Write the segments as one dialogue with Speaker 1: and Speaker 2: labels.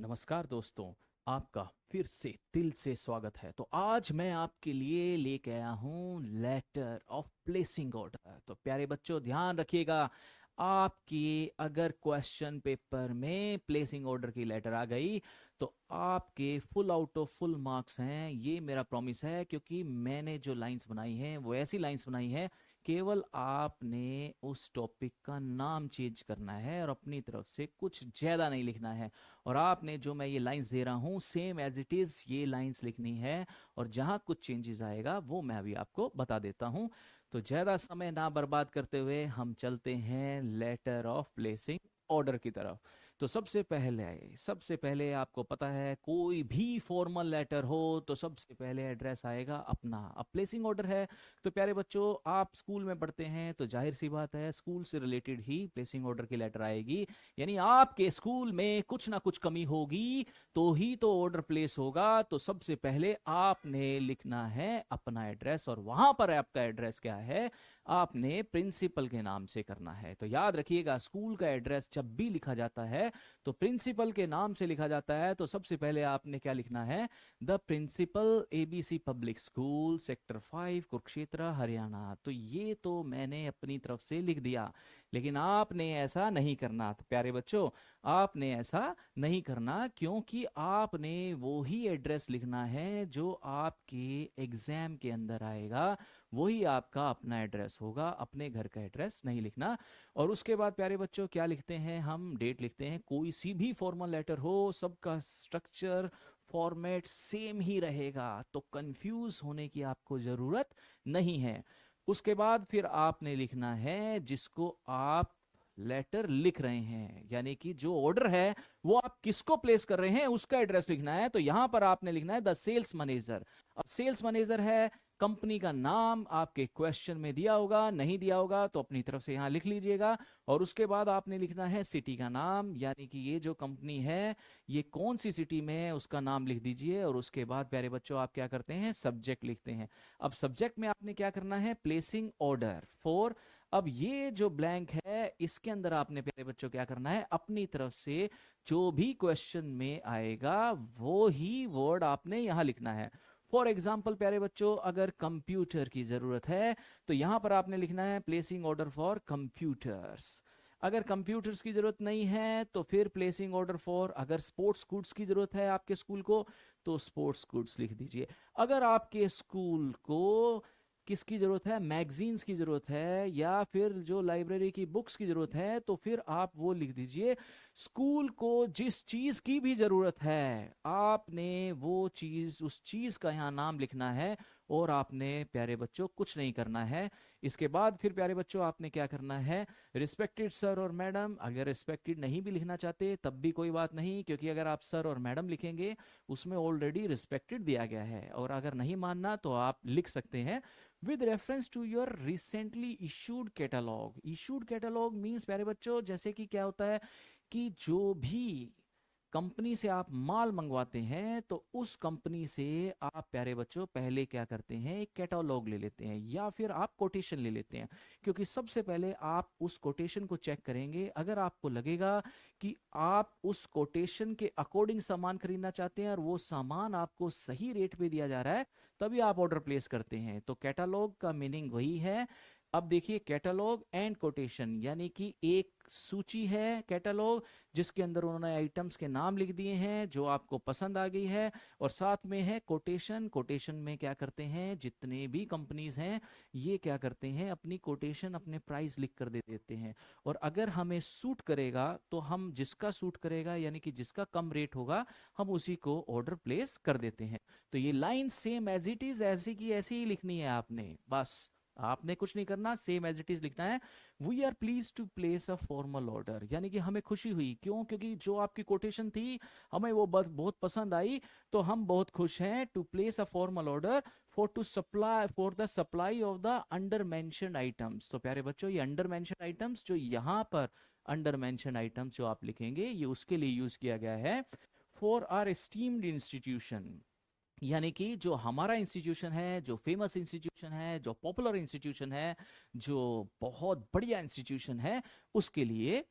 Speaker 1: नमस्कार दोस्तों। आपका फिर से दिल से स्वागत है। तो आज मैं आपके लिए लेके आया हूँ लेटर ऑफ प्लेसिंग ऑर्डर। तो प्यारे बच्चों ध्यान रखिएगा, आपकी अगर क्वेश्चन पेपर में प्लेसिंग ऑर्डर की लेटर आ गई तो आपके full out of full marks हैं, ये मेरा प्रॉमिस है। क्योंकि मैंने जो लाइंस बनाई हैं वो ऐसी लाइंस बनाई हैं, केवल आपने उस टॉपिक का नाम चेंज करना है और अपनी तरफ से कुछ ज़्यादा नहीं लिखना है। और आपने जो मैं ये लाइंस दे रहा हूँ सेम एज इट इज़ ये लाइंस लिखनी है। और जहाँ कुछ चेंजेस आएगा वो मैं अभी आपको बता देता हूँ। तो ज़्यादा समय ना बर्बाद करते हुए हम चलते हैं लेटर ऑफ प्लेसिंग ऑर्डर की तरफ। तो सबसे पहले आपको पता है कोई भी फॉर्मल लेटर हो तो सबसे पहले एड्रेस आएगा अपना। अब प्लेसिंग ऑर्डर है तो प्यारे बच्चों आप स्कूल में पढ़ते हैं तो जाहिर सी बात है स्कूल से रिलेटेड ही प्लेसिंग ऑर्डर की लेटर आएगी। यानी आपके स्कूल में कुछ ना कुछ कमी होगी तो ही तो ऑर्डर प्लेस होगा। तो सबसे पहले आपने लिखना है अपना एड्रेस, और वहां पर आपका एड्रेस क्या है, आपने प्रिंसिपल के नाम से करना है। तो याद रखिएगा स्कूल का एड्रेस जब भी लिखा जाता है तो प्रिंसिपल के नाम से लिखा जाता है। तो सबसे पहले आपने क्या लिखना है, the principal ABC public school sector 5 Kurukshetra Haryana. तो ये तो मैंने अपनी तरफ से लिख दिया, लेकिन आपने ऐसा नहीं करना। तो प्यारे बच्चों आपने ऐसा नहीं करना, क्योंकि आपने वो ही एड्रेस लिखना है जो आपके एग्जाम के अंदर आएगा, वही आपका अपना एड्रेस होगा, अपने घर का एड्रेस नहीं लिखना। और उसके बाद प्यारे बच्चों क्या लिखते हैं, हम डेट लिखते हैं। कोई सी भी फॉर्मल लेटर हो सबका स्ट्रक्चर फॉर्मेट सेम ही रहेगा, तो कंफ्यूज होने की आपको जरूरत नहीं है। उसके बाद फिर आपने लिखना है जिसको आप लेटर लिख रहे हैं, यानी कि जो ऑर्डर है वो आप किसको प्लेस कर रहे हैं उसका एड्रेस लिखना है। तो यहां पर आपने लिखना है द सेल्स मैनेजर। अब सेल्स मैनेजर है, कंपनी का नाम आपके क्वेश्चन में दिया होगा, नहीं दिया होगा तो अपनी तरफ से यहां लिख लीजिएगा। और उसके बाद आपने लिखना है सिटी का नाम, यानी कि ये जो कंपनी है ये कौन सी सिटी में है उसका नाम लिख दीजिए। और उसके बाद प्यारे बच्चों आप क्या करते हैं, सब्जेक्ट लिखते हैं। अब सब्जेक्ट में आपने क्या करना है, प्लेसिंग ऑर्डर फॉर। अब ये जो ब्लैंक है इसके अंदर आपने प्यारे बच्चों क्या करना है, अपनी तरफ से जो भी क्वेश्चन में आएगा वो ही वर्ड आपने यहां लिखना है। फॉर एग्जाम्पल प्यारे बच्चों अगर कंप्यूटर की जरूरत है तो यहां पर आपने लिखना है प्लेसिंग ऑर्डर फॉर कंप्यूटर्स। अगर कंप्यूटर्स की जरूरत नहीं है तो फिर प्लेसिंग ऑर्डर फॉर, अगर स्पोर्ट्स गुड्स की जरूरत है आपके स्कूल को तो स्पोर्ट्स गुड्स लिख दीजिए। अगर आपके स्कूल को किसकी जरूरत है, मैगजीन्स की जरूरत है या फिर जो लाइब्रेरी की बुक्स की जरूरत है तो फिर आप वो लिख दीजिए। स्कूल को जिस चीज की भी जरूरत है आपने वो चीज, उस चीज का यहाँ नाम लिखना है। और आपने प्यारे बच्चों कुछ नहीं करना है। इसके बाद फिर प्यारे बच्चों आपने क्या करना है, रिस्पेक्टेड सर और मैडम। अगर रिस्पेक्टेड नहीं भी लिखना चाहते तब भी कोई बात नहीं, क्योंकि अगर आप सर और मैडम लिखेंगे उसमें ऑलरेडी रिस्पेक्टेड दिया गया है। और अगर नहीं मानना तो आप लिख सकते हैं with reference to your recently issued catalog। issued catalog means प्यारे बच्चों जैसे कि क्या होता है कि जो भी कंपनी से आप माल मंगवाते हैं तो उस कंपनी से आप प्यारे बच्चों पहले क्या करते हैं, एक कैटलॉग ले लेते हैं या फिर आप कोटेशन ले लेते हैं। क्योंकि सबसे पहले आप उस कोटेशन को चेक करेंगे, अगर आपको लगेगा कि आप उस कोटेशन के अकॉर्डिंग सामान खरीदना चाहते हैं और वो सामान आपको सही रेट पे दिया जा रहा है तभी आप ऑर्डर प्लेस करते हैं। तो कैटलॉग का मीनिंग वही है। अब देखिए कैटलॉग एंड कोटेशन, यानी कि एक सूची है कैटलॉग जिसके अंदर उन्होंने आइटम्स के नाम लिख दिए हैं जो आपको पसंद आ गई है, और साथ में है कोटेशन। कोटेशन में क्या करते हैं, जितने भी कंपनीज हैं ये क्या करते हैं, अपनी कोटेशन अपने प्राइस लिख कर दे देते हैं। और अगर हमें सूट करेगा तो हम जिसका सूट करेगा यानी कि जिसका कम रेट होगा हम उसी को ऑर्डर प्लेस कर देते हैं। तो ये line same as it is ऐसी की ऐसी ही लिखनी है आपने, बस आपने कुछ नहीं करना, सेम एज इट इज लिखना है। We are please to place a formal order, यानी कि हमें खुशी हुई, क्यों, क्योंकि जो आपकी कोटेशन थी हमें वो बहुत पसंद आई तो हम बहुत खुश हैं। To place a formal order for to supply for the supply of the under mention items. तो प्यारे बच्चों ये अंडर मेंशन आइटम्स जो यहाँ पर अंडर मेंशन आइटम्स जो आप लिखेंगे ये उसके लिए यूज किया गया है, फॉर आर एस्टीम्ड इंस्टीट्यूशन। यानी कि जो हमारा इंस्टीट्यूशन है, जो फेमस इंस्टीट्यूशन है, जो पॉपुलर इंस्टीट्यूशन है, जो बहुत बढ़िया इंस्टीट्यूशन है, उसके लिए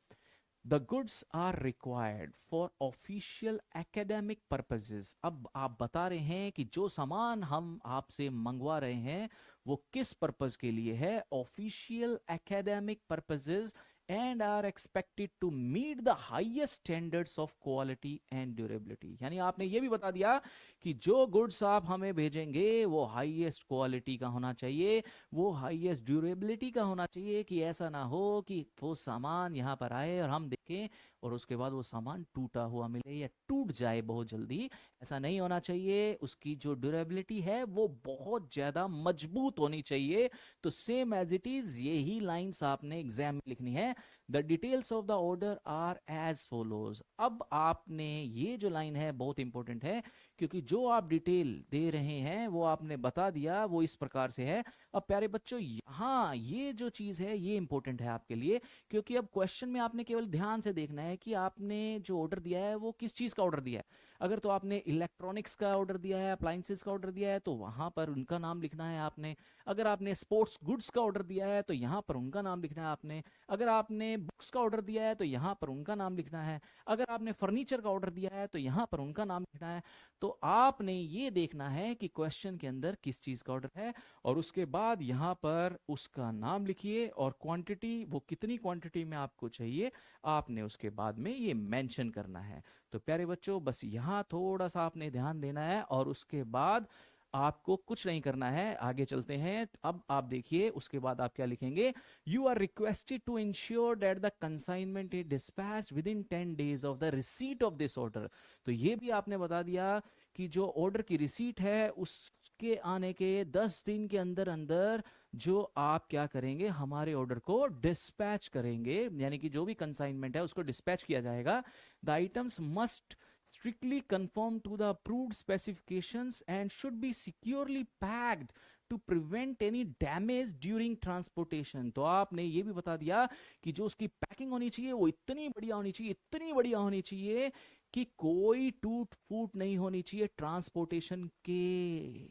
Speaker 1: the goods are required for official academic purposes. अब आप बता रहे हैं कि जो सामान हम आपसे मंगवा रहे हैं वो किस पर्पस के लिए है, official academic purposes, and are expected to meet the highest standards of quality and durability. यानी आपने ये भी बता दिया कि जो गुड्स आप हमें भेजेंगे वो हाईएस्ट क्वालिटी का होना चाहिए, वो हाईएस्ट ड्यूरेबिलिटी का होना चाहिए, कि ऐसा ना हो कि वो सामान यहाँ पर आए और हम देखें और उसके बाद वो सामान टूटा हुआ मिले या टूट जाए बहुत जल्दी। ऐसा नहीं होना चाहिए। उसकी जो ड्यूरेबिलिटी है वो बहुत ज़्यादा मजबूत होनी चाहिए। तो सेम एज इट इज़ यही लाइंस आपने एग्जाम में लिखनी है। The details of the order are as follows. अब आपने ये जो लाइन है बहुत इंपॉर्टेंट है, क्योंकि जो आप डिटेल दे रहे हैं वो आपने बता दिया वो इस प्रकार से है। अब प्यारे बच्चों यहाँ ये जो चीज है ये इंपॉर्टेंट है आपके लिए, क्योंकि अब क्वेश्चन में आपने केवल ध्यान से देखना है कि आपने जो ऑर्डर दिया है वो किस चीज का ऑर्डर दिया है। अगर तो आपने इलेक्ट्रॉनिक्स का ऑर्डर दिया है, अप्लाइंसेस का ऑर्डर दिया है, तो वहां पर उनका नाम लिखना है आपने। अगर आपने स्पोर्ट्स गुड्स का ऑर्डर दिया है तो यहाँ पर उनका नाम लिखना है आपने। अगर आपने बुक्स का ऑर्डर दिया है तो यहाँ पर उनका नाम लिखना है। अगर आपने फर्नीचर का ऑर्डर दिया है तो यहाँ पर उनका नाम लिखना है। तो आपने ये देखना है कि क्वेश्चन के अंदर किस चीज का ऑर्डर है, और उसके बाद यहाँ पर उसका नाम लिखिए और क्वांटिटी, वो कितनी क्वांटिटी में आपको चाहिए आपने उसके बाद में ये मेंशन करना है। तो प्यारे बच्चों बस यहाँ थोड़ा सा आपने ध्यान देना है, और उसके बाद आपको कुछ नहीं करना है। आगे चलते हैं। अब आप देखिए उसके बाद आप क्या लिखेंगे। You are requested to ensure that the consignment is dispatched within 10 days of the receipt of this order. तो ये भी आपने बता दिया कि जो ऑर्डर की रिसीट है उसके आने के 10 दिन के अंदर अंदर जो आप क्या करेंगे, हमारे ऑर्डर को डिस्पैच करेंगे, यानी कि जो भी कंसाइनमेंट है उसको डिस्पैच किया जाएगा। The items must strictly conform to the approved specifications and should be securely packed to prevent any damage during transportation। तो आपने ये भी बता दिया कि जो उसकी पैकिंग होनी चाहिए वो इतनी बढ़िया होनी चाहिए, इतनी बढ़िया होनी चाहिए कि कोई टूट फूट नहीं होनी चाहिए, ट्रांसपोर्टेशन के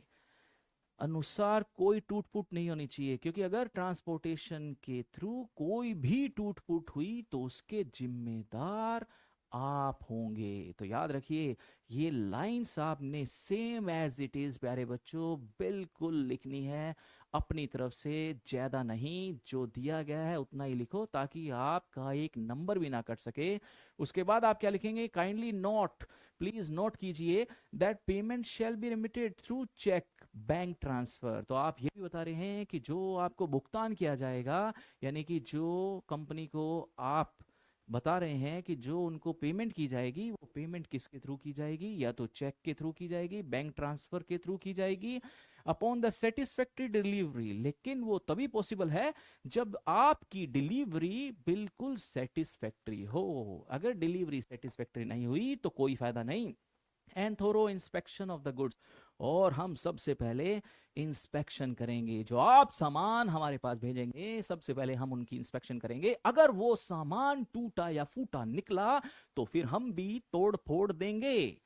Speaker 1: अनुसार कोई टूट फूट नहीं होनी चाहिए, क्योंकि अगर ट्रांसपोर्टेशन के थ्रू कोई भी टूट फूट हुई तो उसके जिम्मेदार आप होंगे। तो याद रखिए ये लाइंस आपने सेम एज इट इज प्यारे बच्चों बिल्कुल लिखनी है अपनी तरफ से, ज्यादा नहीं, जो दिया गया है उतना ही लिखो ताकि आपका एक नंबर भी ना कट सके। उसके बाद आप क्या लिखेंगे, काइंडली नोट, प्लीज नोट कीजिए that payment shall be remitted through cheque bank transfer. तो आप ये भी बता रहे हैं कि जो आपको भुगतान किया जाएगा, यानी कि जो कंपनी को आप बता रहे हैं कि जो उनको पेमेंट की जाएगी वो पेमेंट किसके थ्रू की जाएगी, या तो चेक के थ्रू की जाएगी, बैंक ट्रांसफर के थ्रू की जाएगी, अपॉन द सेटिस्फैक्ट्री डिलीवरी। लेकिन वो तभी पॉसिबल है जब आपकी डिलीवरी बिल्कुल सेटिस्फैक्ट्री हो। अगर डिलीवरी सेटिस्फैक्ट्री नहीं हुई तो कोई फायदा नहीं। And thorough inspection of the goods, और हम सबसे पहले इंस्पेक्शन करेंगे। जो आप सामान हमारे पास भेजेंगे सबसे पहले हम उनकी इंस्पेक्शन करेंगे। अगर वो सामान टूटा या फूटा निकला तो फिर हम भी तोड़ फोड़ देंगे।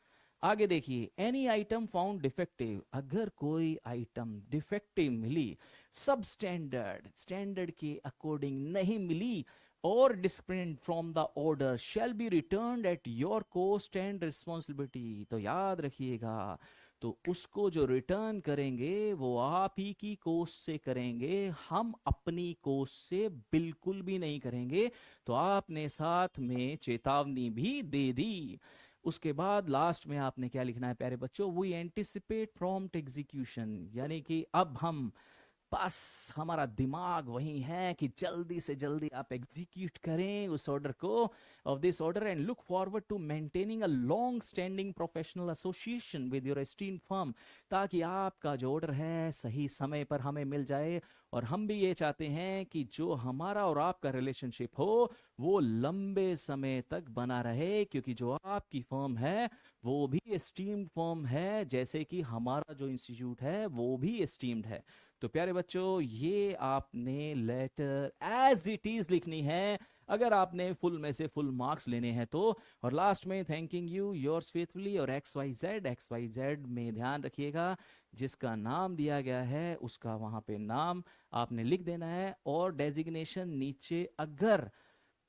Speaker 1: आगे देखिए, एनी आइटम फाउंड डिफेक्टिव, अगर कोई आइटम डिफेक्टिव मिली, सब स्टैंडर्ड, स्टैंडर्ड के अकॉर्डिंग नहीं मिली, और डिस्प्रिंट from the order shall be return at your cost and responsibility. तो याद रखिएगा, तो उसको जो रिटर्न करेंगे वो आप ही की कोस्ट से करेंगे, हम अपनी कोस्ट से बिल्कुल भी नहीं करेंगे। तो आपने साथ में चेतावनी भी दे दी। उसके बाद लास्ट में आपने क्या लिखना है प्यारे बच्चों, वी एंटिसिपेट प्रॉम्प्ट एग्जीक्यूशन, यानी कि अब हम बस हमारा दिमाग वही है कि जल्दी से जल्दी आप एग्जीक्यूट करें उस ऑर्डर को, of this order, and look forward to maintaining a long standing professional association with your esteemed firm, ताकि आपका जो ऑर्डर है सही समय पर हमें मिल जाए। और हम भी ये चाहते हैं कि जो हमारा और आपका रिलेशनशिप हो वो लंबे समय तक बना रहे, क्योंकि जो आपकी फर्म है वो भी एस्टीम्ड फर्म है, जैसे कि हमारा जो इंस्टीट्यूट है वो भी एस्टीम्ड है। तो प्यारे बच्चों ये आपने लेटर एज इट इज लिखनी है अगर आपने फुल में से फुल मार्क्स लेने हैं तो। और लास्ट में थैंकिंग यू योर्स फेथफुली, और XYZ, XYZ में ध्यान रखिएगा जिसका नाम दिया गया है उसका वहां पे नाम आपने लिख देना है, और डेजिग्नेशन नीचे अगर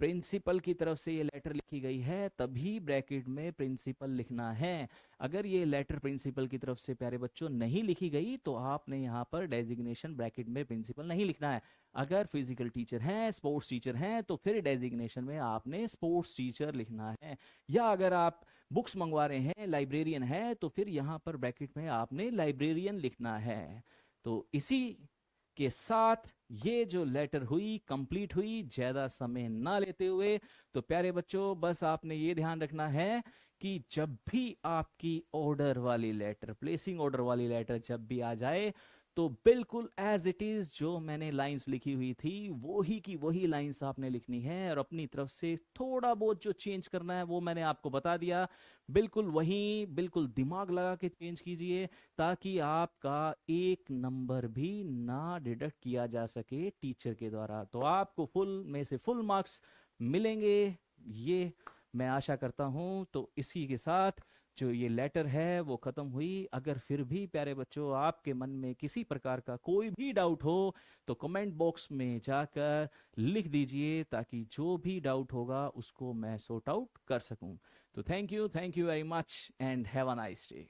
Speaker 1: प्रिंसिपल की तरफ से ये लेटर लिखी गई है तभी ब्रैकेट में प्रिंसिपल लिखना है। अगर ये लेटर प्रिंसिपल की तरफ से प्यारे बच्चों नहीं लिखी गई तो आपने यहाँ पर डेजिग्नेशन ब्रैकेट में प्रिंसिपल नहीं लिखना है। अगर फिजिकल टीचर हैं, स्पोर्ट्स टीचर हैं, तो फिर डेजिग्नेशन में आपने स्पोर्ट्स टीचर लिखना है। या अगर आप बुक्स मंगवा रहे हैं, लाइब्रेरियन है, तो फिर यहाँ पर ब्रैकेट में आपने लाइब्रेरियन लिखना है। तो इसी के साथ ये जो लेटर हुई कंप्लीट हुई, ज्यादा समय ना लेते हुए। तो प्यारे बच्चों बस आपने ये ध्यान रखना है कि जब भी आपकी ऑर्डर वाली लेटर, प्लेसिंग ऑर्डर वाली लेटर जब भी आ जाए, तो बिल्कुल एज इट इज जो मैंने लाइंस लिखी हुई थी वो ही की वही लाइंस आपने लिखनी है, और अपनी तरफ से थोड़ा बहुत जो चेंज करना है वो मैंने आपको बता दिया। बिल्कुल वही, बिल्कुल दिमाग लगा के चेंज कीजिए, ताकि आपका एक नंबर भी ना डिडक्ट किया जा सके टीचर के द्वारा। तो आपको फुल में से फुल मार्क्स मिलेंगे, ये मैं आशा करता हूं। तो इसी के साथ जो ये लेटर है वो खत्म हुई। अगर फिर भी प्यारे बच्चों आपके मन में किसी प्रकार का कोई भी डाउट हो तो कमेंट बॉक्स में जाकर लिख दीजिए, ताकि जो भी डाउट होगा उसको मैं सॉर्ट आउट कर सकूं। तो thank you very much and have a nice day.